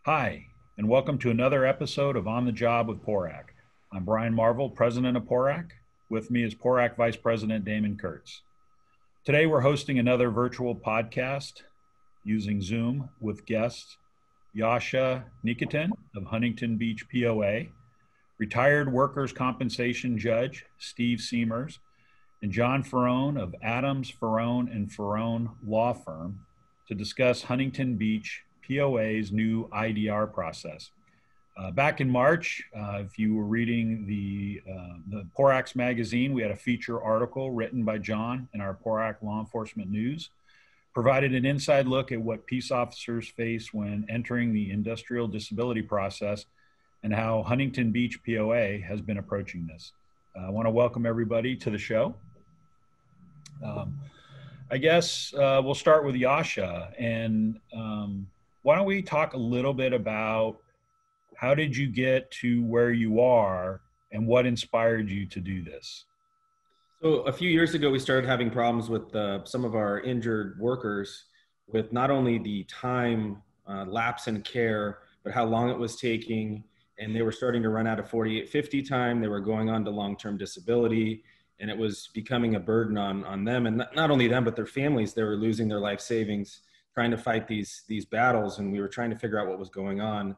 Hi, and welcome to another episode of On the Job with PORAC. I'm Brian Marvel, President of PORAC. With me is PORAC Vice President Damon Kurtz. Today we're hosting another virtual podcast using Zoom with guests Yasha Nikitin of Huntington Beach POA, retired workers' compensation judge Steve Siemers, and John Ferrone of Adams, Ferrone and Ferrone Law Firm to discuss Huntington Beach POA's new IDR process. Back in March, if you were reading the PORAC's magazine, we had a feature article written by John in our PORAC Law Enforcement News, provided an inside look at what peace officers face when entering the industrial disability process and how Huntington Beach POA has been approaching this. I want to welcome everybody to the show. I guess we'll start with Yasha, and why don't we talk a little bit about how did you get to where you are and what inspired you to do this? So a few years ago, we started having problems with some of our injured workers with not only the time lapse in care, but how long it was taking. And they were starting to run out of 4850 time. They were going on to long-term disability, and it was becoming a burden on them. And not only them, but their families. They were losing their life savings, trying to fight these battles. And we were trying to figure out what was going on.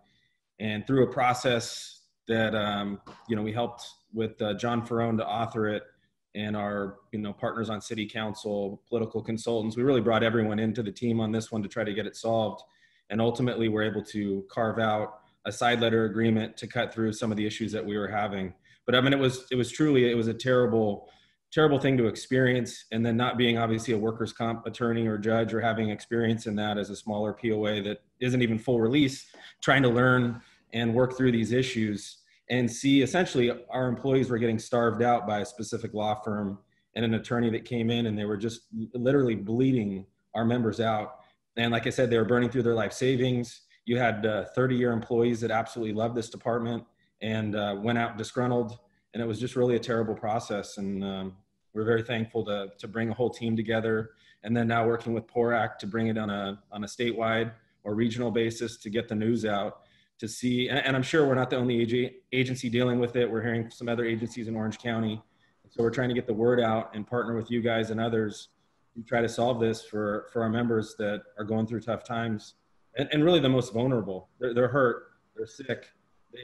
And through a process that, we helped with John Ferrone to author it, and our, partners on city council, political consultants, we really brought everyone into the team on this one to try to get it solved. And ultimately we're able to carve out a side letter agreement to cut through some of the issues that we were having. But I mean, it was a terrible thing to experience. And then not being obviously a workers' comp attorney or judge, or having experience in that as a smaller POA that isn't even full release, trying to learn and work through these issues and see essentially our employees were getting starved out by a specific law firm and an attorney that came in, and they were just literally bleeding our members out. And like I said, they were burning through their life savings. You had 30-year employees that absolutely loved this department and went out disgruntled. And it was just really a terrible process. And we're very thankful to bring a whole team together. And then now working with PORAC to bring it on a statewide or regional basis to get the news out, to see, and I'm sure we're not the only agency dealing with it. We're hearing some other agencies in Orange County. So we're trying to get the word out and partner with you guys and others to try to solve this for our members that are going through tough times. And really the most vulnerable. They're hurt, they're sick,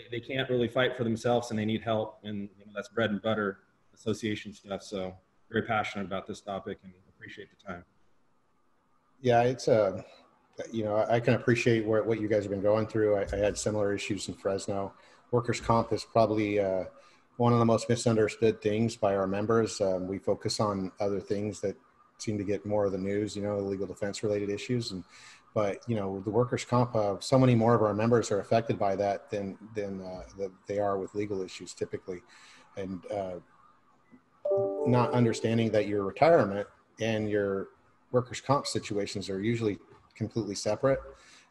they can't really fight for themselves, and they need help. And that's bread and butter association stuff. So very passionate about this topic and appreciate the time. Yeah, it's I can appreciate what you guys have been going through. I had similar issues in Fresno. Workers' comp is probably one of the most misunderstood things by our members. We focus on other things that seem to get more of the news, legal defense related issues. But the workers' comp, so many more of our members are affected by that than they are with legal issues typically. And not understanding that your retirement and your workers' comp situations are usually completely separate,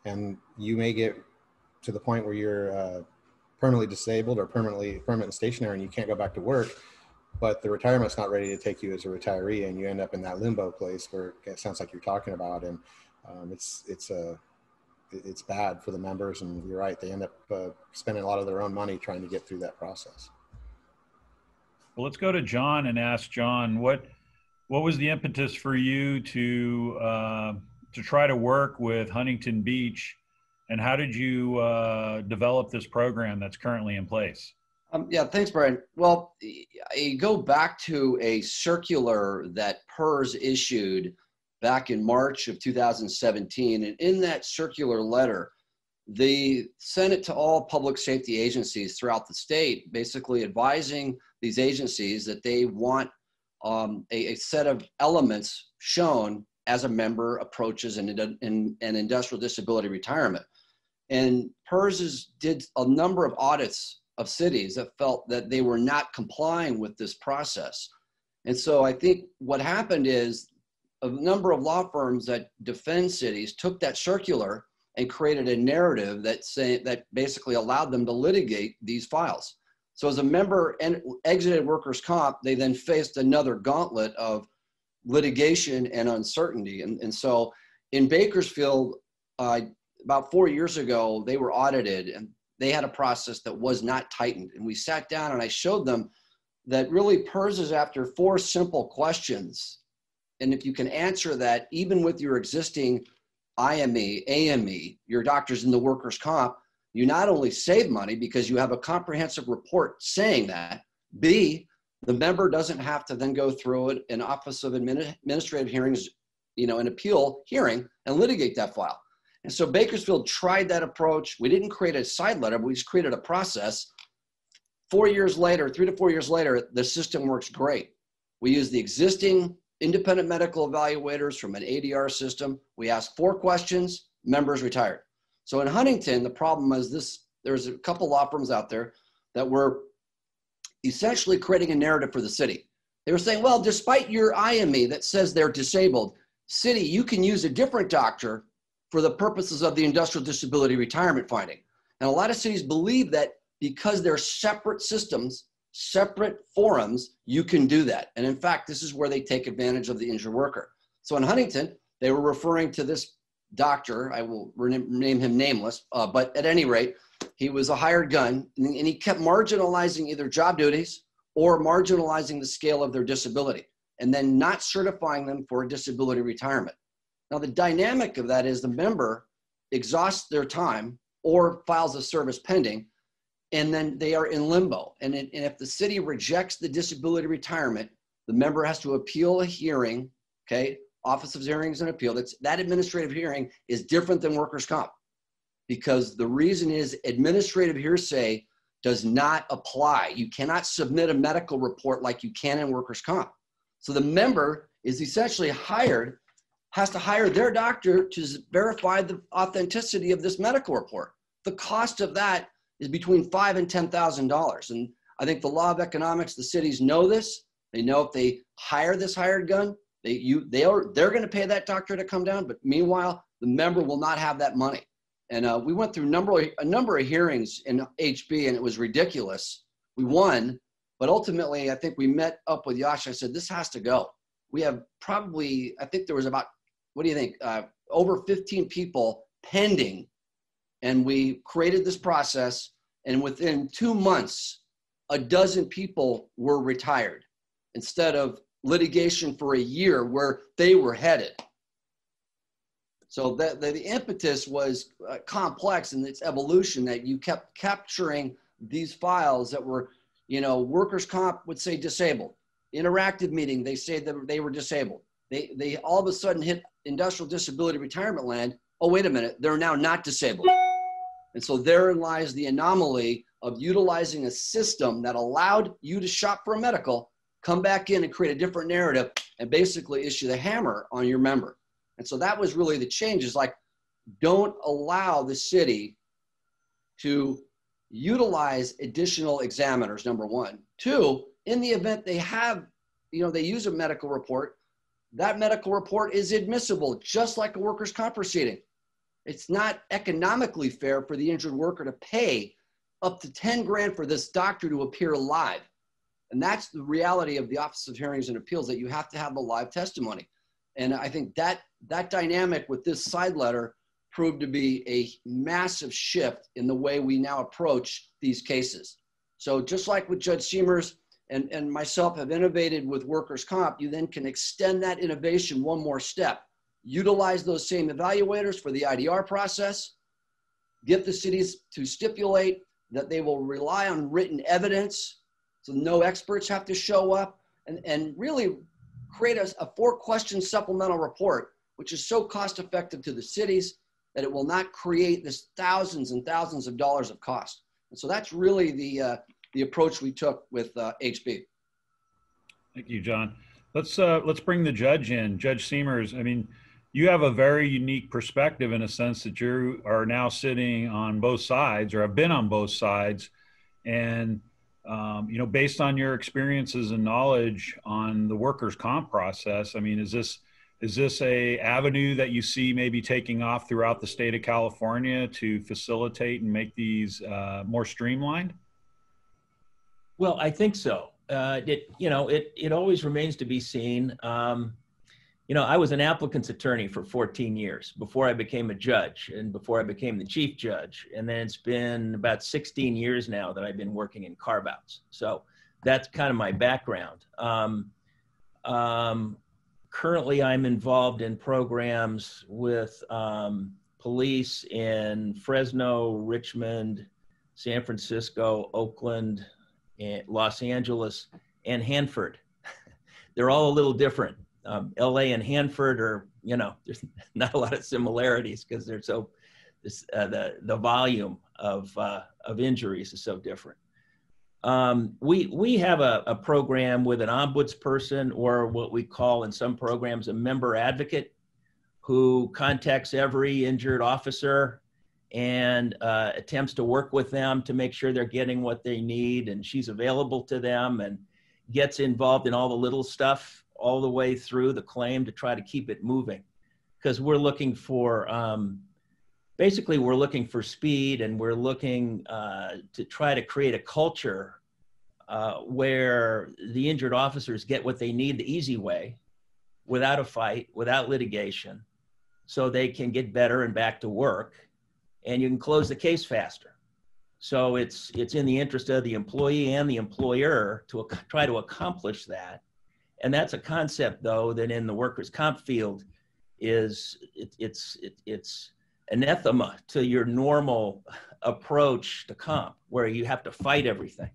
and you may get to the point where you're permanently disabled or permanent stationary and you can't go back to work, but the retirement's not ready to take you as a retiree, and you end up in that limbo place where it sounds like you're talking about. And it's bad for the members, and you're right, they end up spending a lot of their own money trying to get through that process. Well, let's go to John and ask John, what was the impetus for you to try to work with Huntington Beach, and how did you develop this program that's currently in place? Yeah, thanks, Brian. Well, I go back to a circular that PERS issued back in March of 2017. And in that circular letter, they sent it to all public safety agencies throughout the state, basically advising these agencies that they want a set of elements shown as a member approaches an industrial disability retirement. And PERS did a number of audits of cities that felt that they were not complying with this process. And so I think what happened is a number of law firms that defend cities took that circular and created a narrative that basically allowed them to litigate these files. So as a member exited workers' comp, they then faced another gauntlet of litigation and uncertainty. And so in Bakersfield, about 4 years ago, they were audited and they had a process that was not tightened. And we sat down and I showed them that really PERS is after 4 simple questions. And if you can answer that, even with your existing IME, AME, your doctors in the workers' comp, you not only save money because you have a comprehensive report saying that, B, the member doesn't have to then go through an Office of Administrative Hearings, an appeal hearing and litigate that file. And so Bakersfield tried that approach. We didn't create a side letter, but we just created a process. 4 years later, 3 to 4 years later, the system works great. We use the existing independent medical evaluators from an ADR system. We ask 4 questions, members retired. So in Huntington, the problem is this, there's a couple law firms out there that were essentially creating a narrative for the city. They were saying, well, despite your IME that says they're disabled, city, you can use a different doctor for the purposes of the industrial disability retirement finding. And a lot of cities believe that because they're separate systems, separate forums, you can do that. And in fact, this is where they take advantage of the injured worker. So in Huntington, they were referring to this doctor, I will name him nameless, but at any rate, he was a hired gun and he kept marginalizing either job duties or marginalizing the scale of their disability and then not certifying them for a disability retirement. Now, the dynamic of that is the member exhausts their time or files a service pending, and then they are in limbo. And if the city rejects the disability retirement, the member has to appeal a hearing, okay? Office of Hearings and Appeal. That administrative hearing is different than workers' comp because the reason is administrative hearsay does not apply. You cannot submit a medical report like you can in workers' comp. So the member is essentially has to hire their doctor to verify the authenticity of this medical report. The cost of that is between $5,000 and $10,000. And I think the law of economics, the cities know this. They know if they hire this hired gun, they're going to pay that doctor to come down. But meanwhile, the member will not have that money. And we went through a number of hearings in HB, and it was ridiculous. We won, but ultimately, I think we met up with Yasha. I said, this has to go. We have probably, I think there was about, what do you think, over 15 people pending. And we created this process, and within 2 months, a dozen people were retired instead of litigation for a year where they were headed. So the impetus was complex in its evolution, that you kept capturing these files that were, workers' comp would say disabled. Interactive meeting, they say that they were disabled. They all of a sudden hit industrial disability retirement land. Oh, wait a minute, they're now not disabled. And so therein lies the anomaly of utilizing a system that allowed you to shop for a medical, come back in and create a different narrative and basically issue the hammer on your member. And so that was really the change, is like, don't allow the city to utilize additional examiners, number one. 2, in the event they have, they use a medical report, that medical report is admissible, just like a workers' comp proceeding. It's not economically fair for the injured worker to pay up to 10 grand for this doctor to appear live. And that's the reality of the Office of Hearings and Appeals, that you have to have a live testimony. And I think that dynamic with this side letter proved to be a massive shift in the way we now approach these cases. So just like with Judge Siemers and myself have innovated with workers' comp, you then can extend that innovation one more step. Utilize those same evaluators for the IDR process, get the cities to stipulate that they will rely on written evidence, so no experts have to show up, and really create a 4-question supplemental report, which is so cost effective to the cities that it will not create this thousands and thousands of dollars of cost. And so that's really the approach we took with HB. Thank you, John. Let's bring the judge in. Judge Siemers, I mean, you have a very unique perspective in a sense that you are now sitting on both sides, or have been on both sides. And, based on your experiences and knowledge on the workers' comp process, I mean, is this a avenue that you see maybe taking off throughout the state of California to facilitate and make these more streamlined? Well, I think so. It always remains to be seen. I was an applicant's attorney for 14 years before I became a judge and before I became the chief judge. And then it's been about 16 years now that I've been working in carve-outs. So that's kind of my background. Currently, I'm involved in programs with police in Fresno, Richmond, San Francisco, Oakland, and Los Angeles, and Hanford. They're all a little different. LA and Hanford are, there's not a lot of similarities because they're so, the volume of injuries is so different. We have a program with an ombudsperson, or what we call in some programs a member advocate, who contacts every injured officer and attempts to work with them to make sure they're getting what they need, and she's available to them and gets involved in all the little stuff all the way through the claim to try to keep it moving. Because we're looking for, basically we're looking for speed, and we're looking to try to create a culture where the injured officers get what they need the easy way, without a fight, without litigation, so they can get better and back to work, and you can close the case faster. So it's in the interest of the employee and the employer to try to accomplish that. And that's a concept, though, that in the workers' comp field it's anathema to your normal approach to comp, where you have to fight everything.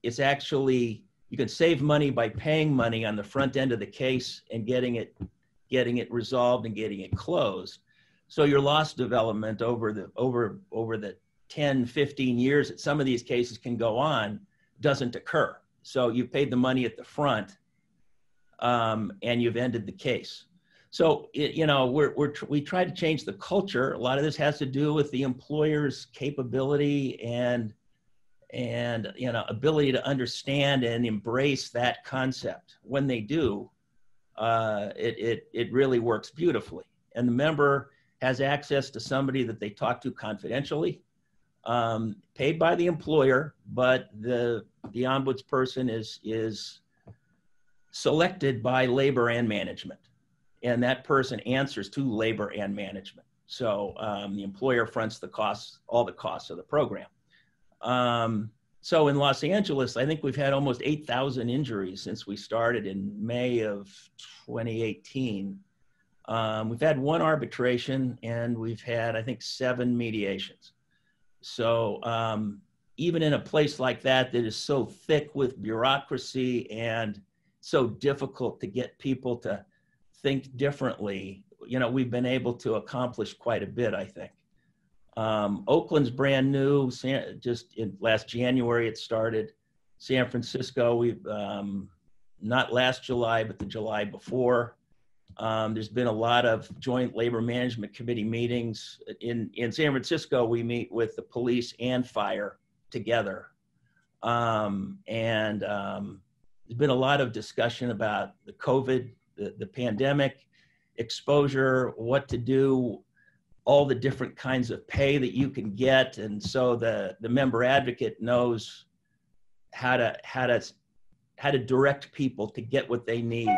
It's actually, you can save money by paying money on the front end of the case and getting it resolved and getting it closed. So your loss development over the 10, 15 years that some of these cases can go on doesn't occur. So you paid the money at the front, and you've ended the case. So we try to change the culture. A lot of this has to do with the employer's capability and ability to understand and embrace that concept. When they do, it really works beautifully. And the member has access to somebody that they talk to confidentially, paid by the employer, but the ombudsperson is selected by labor and management, and that person answers to labor and management. So the employer fronts all the costs of the program. So in Los Angeles, I think we've had almost 8,000 injuries since we started in May of 2018. We've had one arbitration, and we've had, I think, 7 mediations. So even in a place like that is so thick with bureaucracy and so difficult to get people to think differently, we've been able to accomplish quite a bit, I think. Oakland's brand new, just in last January it started. San Francisco, we've, not last July, but the July before. There's been a lot of joint labor management committee meetings. In San Francisco, we meet with the police and fire together. There's been a lot of discussion about the COVID, the pandemic, exposure, what to do, all the different kinds of pay that you can get. And so the member advocate knows how to direct people to get what they need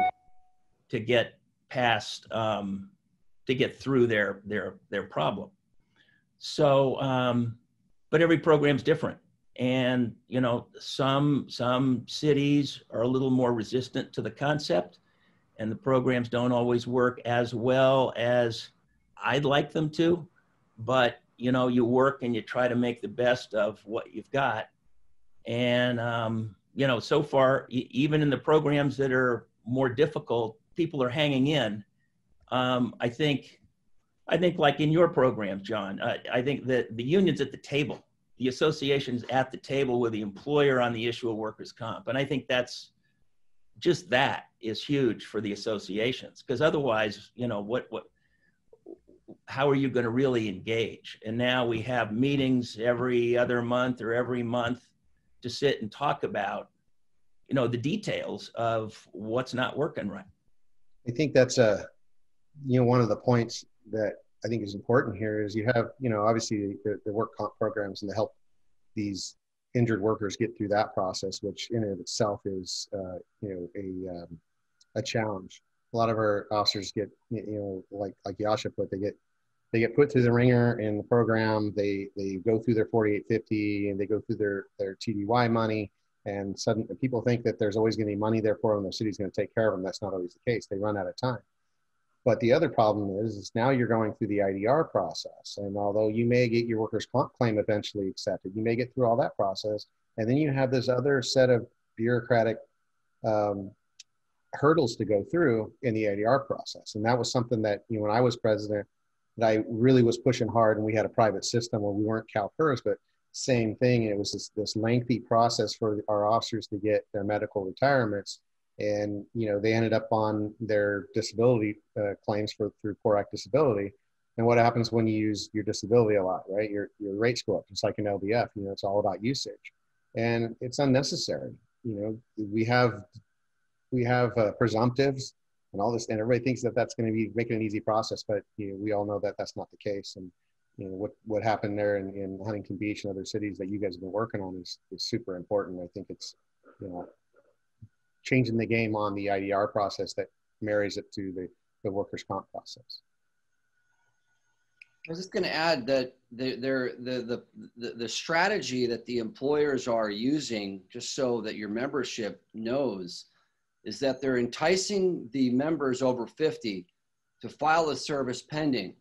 to get past, to get through their problem. So, but every program's different. And, some cities are a little more resistant to the concept, and the programs don't always work as well as I'd like them to, but, you work and you try to make the best of what you've got. And, so far, even in the programs that are more difficult, people are hanging in. I think like in your programs, John, I think that the union's at the table. The association's at the table with the employer on the issue of workers' comp. And I think that is huge for the associations, because otherwise, how are you going to really engage? And now we have meetings every other month or every month to sit and talk about, the details of what's not working right. I think that's one of the points that I think is important here is you have, obviously the work comp programs and to help these injured workers get through that process, which in and of itself is, a challenge. a lot of our officers get, like Yasha put, they get put through the ringer in the program. They go through their 4850 and they go through their TDY money. And suddenly people think that there's always going to be money there for them. The city's going to take care of them. That's not always the case. They run out of time. But the other problem is now you're going through the IDR process. And although you may get your workers' comp claim eventually accepted, you may get through all that process. And then you have this other set of bureaucratic hurdles to go through in the IDR process. And that was something that, when I was president, that I really was pushing hard. And we had a private system where we weren't CalPERS, but same thing. It was this lengthy process for our officers to get their medical retirements. And, they ended up on their disability claims through PORAC disability. And what happens when you use your disability a lot, right? Your rates go up, just like an LBF. It's all about usage, and it's unnecessary. We have presumptives and all this, and everybody thinks that that's going to be making an easy process, but we all know that that's not the case. And what happened there in Huntington Beach and other cities that you guys have been working on is super important. I think it's changing the game on the IDR process that marries it to the workers' comp process. I was just going to add that the strategy that the employers are using, just so that your membership knows, is that they're enticing the members over 50 to file a service pending.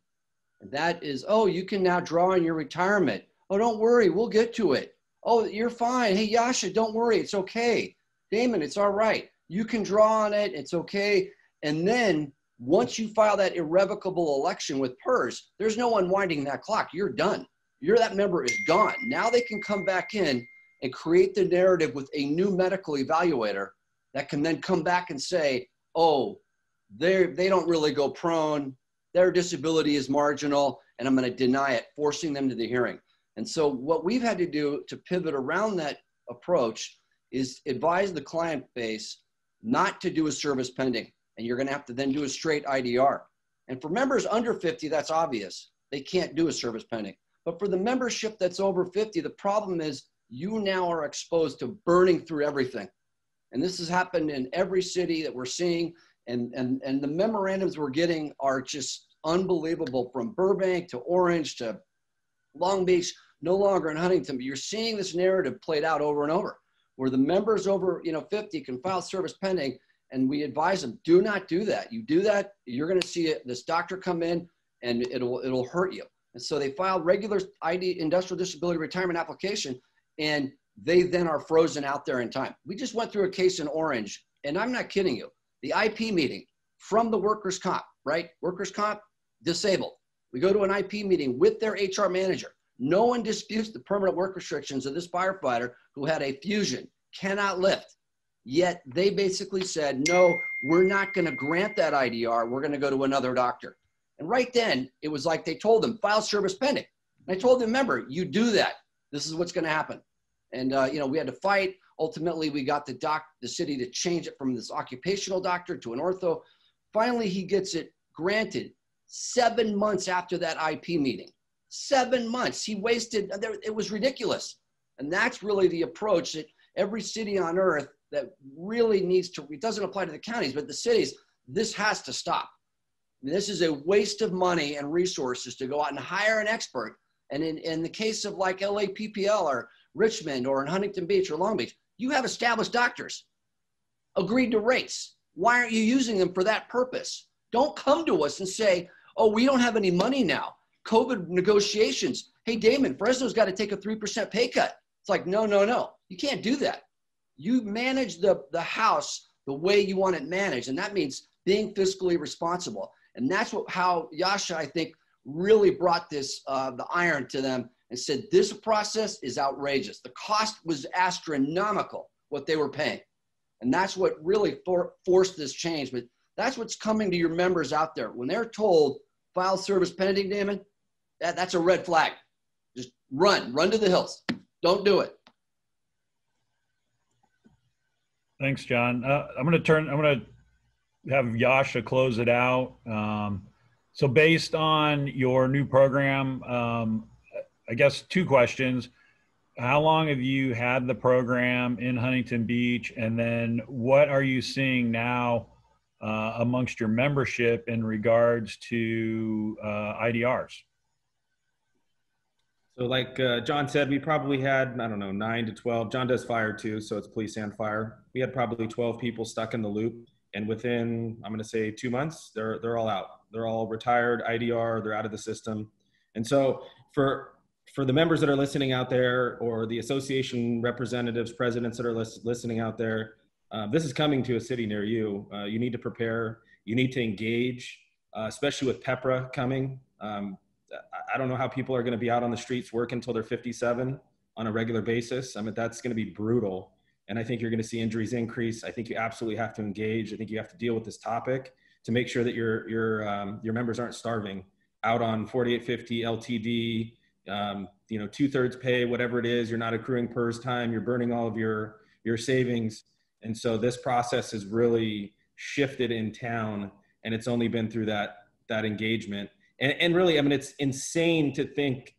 And that is, oh, you can now draw on your retirement. Oh, don't worry, we'll get to it. Oh, you're fine. Hey, Yasha, don't worry, it's okay. Damon, it's all right. You can draw on it, it's okay. And then once you file that irrevocable election with PERS, there's no unwinding that clock. You're done. That member is gone. Now they can come back in and create the narrative with a new medical evaluator that can then come back and say, oh, they don't really go prone. Their disability is marginal, and I'm going to deny it, forcing them to the hearing. And so what we've had to do to pivot around that approach is advise the client base not to do a service pending. And you're going to have to then do a straight IDR. And for members under 50, that's obvious. They can't do a service pending. But for the membership that's over 50, the problem is you now are exposed to burning through everything. And this has happened in every city that we're seeing. And the memorandums we're getting are just unbelievable, from Burbank to Orange to Long Beach, no longer in Huntington. But you're seeing this narrative played out over and over, where the members over 50 can file service pending. And we advise them, do not do that. You do that, you're going to see this doctor come in and it'll hurt you. And so they filed regular industrial disability retirement application, and they then are frozen out there in time. We just went through a case in Orange, and I'm not kidding you. The IP meeting from the workers' comp, right? Workers' comp, disabled. We go to an IP meeting with their HR manager. No one disputes the permanent work restrictions of this firefighter who had a fusion, cannot lift. Yet they basically said, no, we're not going to grant that IDR. We're going to go to another doctor. And right then, it was like they told them, file service pending. And I told them, remember, you do that, this is what's going to happen. And we had to fight. Ultimately, we got the city to change it from this occupational doctor to an ortho. Finally, he gets it granted 7 months after that IP meeting. 7 months. He wasted, it was ridiculous. And that's really the approach that every city on earth that really needs to, it doesn't apply to the counties, but the cities, this has to stop. I mean, this is a waste of money and resources to go out and hire an expert. And in the case of like LAPPL or Richmond or in Huntington Beach or Long Beach, you have established doctors, agreed to rates. Why aren't you using them for that purpose? Don't come to us and say, oh, we don't have any money now. COVID negotiations. Hey, Damon, Fresno's got to take a 3% pay cut. It's like, no. You can't do that. You manage the house the way you want it managed. And that means being fiscally responsible. And that's how Yasha, I think, really brought this, the iron to them and said, this process is outrageous. The cost was astronomical, what they were paying. And that's what really forced this change. But that's what's coming to your members out there. When they're told, file service pending, Damon, that's a red flag. Just run to the hills. Don't do it. Thanks, John. I'm going to have Yasha close it out. So based on your new program, I guess 2 questions. How long have you had the program in Huntington Beach? And then what are you seeing now amongst your membership in regards to IDRs? So like John said, we probably had, I don't know, 9 to 12. John does fire too, so it's police and fire. We had probably 12 people stuck in the loop. And within, I'm going to say 2 months, they're all out. They're all retired, IDR, they're out of the system. And so for the members that are listening out there, or the association representatives, presidents that are listening out there, this is coming to a city near you. You need to prepare. You need to engage, especially with PEPRA coming. I don't know how people are going to be out on the streets working until they're 57 on a regular basis. I mean, that's going to be brutal. And I think you're going to see injuries increase. I think you absolutely have to engage. I think you have to deal with this topic to make sure that your members aren't starving out on 4850 LTD, 2/3 pay, whatever it is. You're not accruing PERS time. You're burning all of your savings. And so this process has really shifted in town, and it's only been through that engagement. And really, I mean, it's insane to think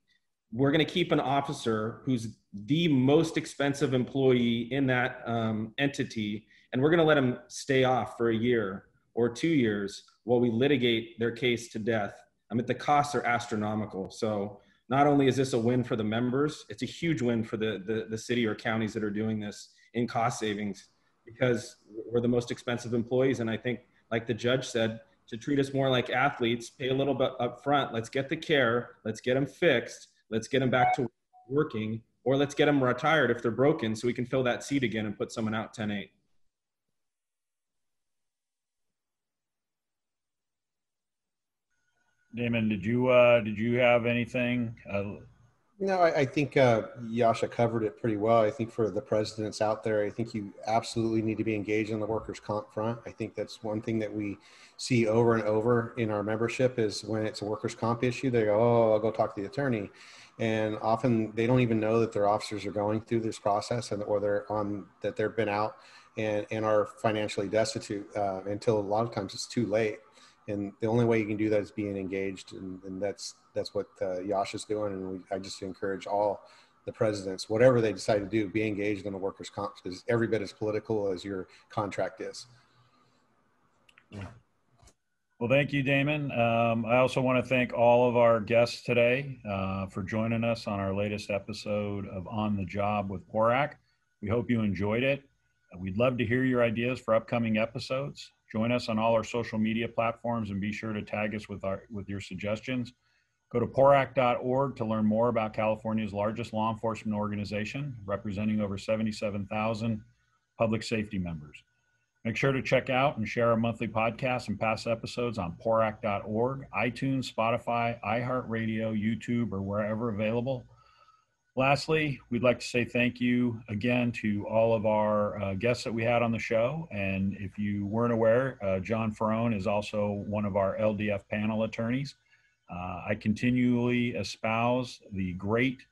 we're going to keep an officer who's the most expensive employee in that entity, and we're going to let him stay off for a year or 2 years while we litigate their case to death. I mean, the costs are astronomical. So not only is this a win for the members, it's a huge win for the city or counties that are doing this in cost savings, because we're the most expensive employees. And I think, like the judge said, to treat us more like athletes, pay a little bit up front. Let's get the care. Let's get them fixed. Let's get them back to working, or let's get them retired if they're broken, so we can fill that seat again and put someone out 10-8. Damon, did you have anything? No, I think Yasha covered it pretty well. I think for the presidents out there, I think you absolutely need to be engaged on the workers' comp front. I think that's one thing that we see over and over in our membership is when it's a workers' comp issue, they go, oh, I'll go talk to the attorney. And often they don't even know that their officers are going through this process, or that they've been out and are financially destitute until a lot of times it's too late. And the only way you can do that is being engaged, and that's what Yasha's doing. And I just encourage all the presidents, whatever they decide to do, be engaged in the workers' comp, because every bit as political as your contract is. Well, thank you, Damon. I also want to thank all of our guests today for joining us on our latest episode of On the Job with PORAC. We hope you enjoyed it. We'd love to hear your ideas for upcoming episodes. Join us on all our social media platforms, and be sure to tag us with your suggestions. Go to PORAC.org to learn more about California's largest law enforcement organization, representing over 77,000 public safety members. Make sure to check out and share our monthly podcasts and past episodes on PORAC.org, iTunes, Spotify, iHeartRadio, YouTube, or wherever available. Lastly, we'd like to say thank you again to all of our guests that we had on the show. And if you weren't aware, John Ferrone is also one of our LDF panel attorneys. I continually espouse the great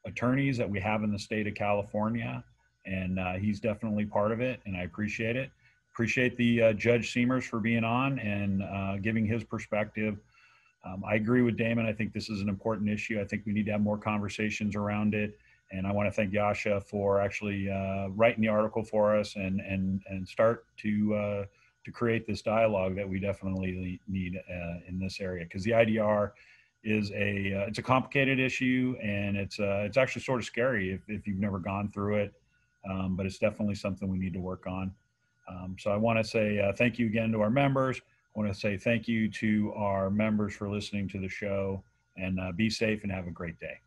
attorneys that we have in the state of California, and he's definitely part of it, and I appreciate it. Appreciate the Judge Siemers for being on and giving his perspective. I agree with Damon. I think this is an important issue. I think we need to have more conversations around it. And I want to thank Yasha for actually writing the article for us and start to create this dialogue that we definitely need in this area. Because the IDR is it's a complicated issue, and it's actually sort of scary if you've never gone through it. But it's definitely something we need to work on. So I want to say thank you again to our members. I want to say thank you to our members for listening to the show, and be safe and have a great day.